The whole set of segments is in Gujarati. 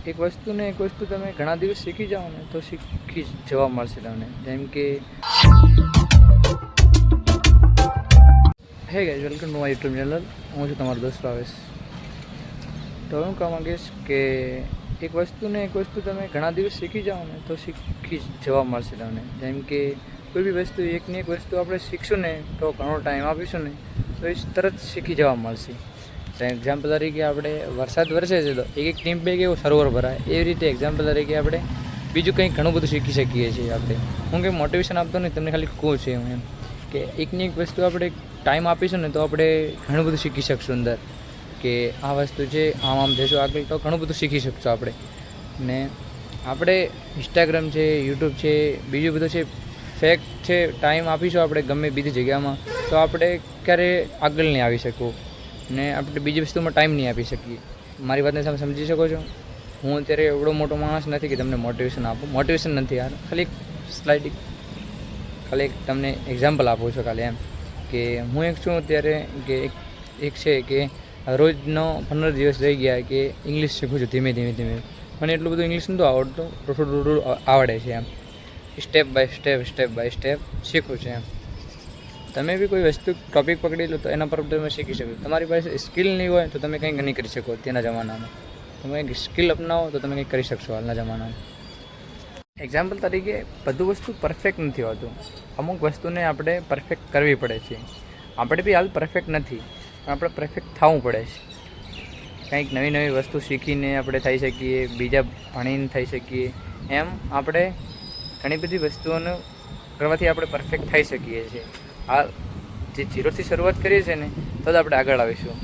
એક વસ્તુ તમે ઘણા દિવસ શીખી જાઓ ને તો શીખી જવા મળશે તમને. જેમ કે hey guys, welcome to my YouTube channel. હું છું તમારો દોસ્ત ભાવેશ. તો હું કહેવા માંગીશ કે એક વસ્તુ તમે ઘણા દિવસ શીખી જાઓ ને તો શીખી જવા મળશે તમને. જેમ કે કોઈ બી વસ્તુ એકની એક વસ્તુ આપણે શીખશું ને તો ઘણો ટાઈમ આપીશું ને તો એ તરત શીખી જવા મળશે. એક્ઝામ્પલ તરીકે આપણે વરસાદ વરસે છે તો એક ટીમ પે કેવું સરોવર ભરાય, એવી રીતે એક્ઝામ્પલ તરીકે આપણે બીજું કંઈક ઘણું બધું શીખી શકીએ છીએ. આપણે હું કંઈ મોટિવેશન આપતો નહીં, તમને ખાલી કહું છું હું એમ કે એકની એક વસ્તુ આપણે ટાઈમ આપીશું ને તો આપણે ઘણું બધું શીખી શકશું અંદર, કે આ વસ્તુ છે આમ જઈશું આગળ તો ઘણું બધું શીખી શકશું આપણે. ને આપણે ઇન્સ્ટાગ્રામ છે, યુટ્યુબ છે, બીજું બધું છે ફેક છે, ટાઈમ આપીશું આપણે ગમે બીજી જગ્યામાં તો આપણે ક્યારે આગળ નહીં આવી શકવું ને આપણે બીજી વસ્તુમાં ટાઈમ નહીં આપી શકીએ. મારી વાતને તમે સમજી શકો છો. હું અત્યારે એવડો મોટો માણસ નથી કે તમને મોટિવેશન આપું. મોટિવેશન નથી યાર, ખાલી એક તમને એક્ઝામ્પલ આપું છું ખાલી એમ કે હું એક છું અત્યારે કે એક છે કે રોજનો 15 દિવસ રહી ગયા કે ઇંગ્લિશ શીખું છું ધીમે ધીમે. મને એટલું બધું ઇંગ્લિશ નહોતું આવડતું, થોડું આવડે છે એમ. સ્ટેપ બાય સ્ટેપ શીખું છું એમ. તમે બી કોઈ વસ્તુ ટોપિક પકડી લો તો એના પર તમે શીખી શકો. તમારી પાસે સ્કિલ નહીં હોય તો તમે કંઈક નહીં કરી શકો. અત્યારના જમાનામાં તમે સ્કિલ અપનાવો તો તમે કંઈક કરી શકશો હાલના જમાનામાં. એક્ઝામ્પલ તરીકે બધું વસ્તુ પરફેક્ટ નથી હોતું. અમુક વસ્તુને આપણે પરફેક્ટ કરવી પડે છે. આપણે બી હાલ પરફેક્ટ નથી, પણ આપણે પરફેક્ટ થવું પડે છે. કંઈક નવી વસ્તુ શીખીને આપણે થઈ શકીએ, બીજા ભણીને થઈ શકીએ. એમ આપણે ઘણી બધી વસ્તુઓને કરવાથી આપણે પરફેક્ટ થઈ શકીએ છીએ. આ જે ઝીરોથી શરૂઆત કરીએ છીએ ને તો જ આપણે આગળ આવીશું.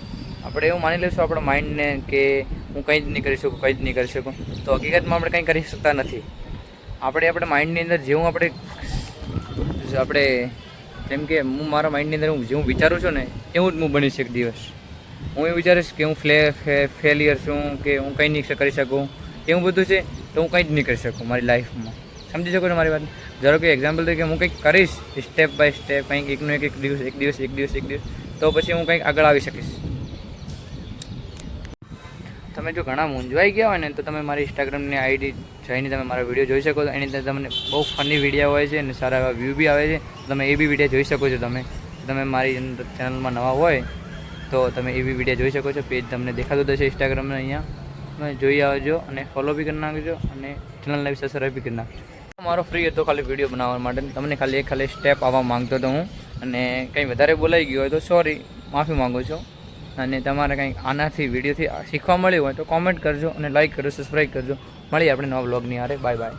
આપણે એવું માની લઈશું આપણા માઇન્ડને કે હું કંઈ જ નહીં કરી શકું, તો હકીકતમાં આપણે કંઈ કરી શકતા નથી. આપણે માઇન્ડની અંદર જેવું આપણે જેમ કે હું મારા માઇન્ડની અંદર જેવું વિચારું છું ને એવું જ હું બનીશ એક દિવસ. હું એવું વિચારીશ કે હું ફેલિયર છું, કે હું કંઈ નહીં કરી શકું, એવું બધું છે તો હું કંઈ જ નહીં કરી શકું મારી લાઈફમાં. સમજી શકો છો મારી વાત? ધારો કે એક્ઝામ્પલ તરીકે હું કંઈક કરીશ સ્ટેપ બાય સ્ટેપ, કંઈક એકનો એક દિવસ તો પછી હું કંઈક આગળ આવી શકીશ. તમે જો ઘણા મૂંઝવાઈ ગયા હોય ને તો તમે મારી ઇન્સ્ટાગ્રામની આઈડી જઈને તમે મારા વિડીયો જોઈ શકો છો. એની અંદર તમને બહુ ફની વિડીયો હોય છે અને સારા એવા વ્યૂ બી આવે છે. તમે એ બી વિડીયો જોઈ શકો છો. તમે મારી અંદર ચેનલમાં નવા હોય તો તમે એ બી વિડીયો જોઈ શકો છો. પેજ તમને દેખાતું હશે ઇન્સ્ટાગ્રામમાં, અહીંયા તમે જોઈ આવજો અને ફોલો બી કરી નાખજો અને ચેનલને બી સબસ્ક્રાઈબ બી કરી નાખજો. મારો ફ્રી હતો ખાલી વિડીયો બનાવવા માટે. તમને ખાલી સ્ટેપ આવવા માંગતો હતો હું, અને કંઈ વધારે બોલાઈ ગયું હોય તો સોરી, માફી માગું છું. અને તમારે કંઈક આનાથી વિડીયોથી શીખવા મળ્યું હોય તો કોમેન્ટ કરજો અને લાઈક કરજો, સબસ્ક્રાઈબ કરજો. મળીએ આપણે નવા બ્લોગની હારે. Bye bye.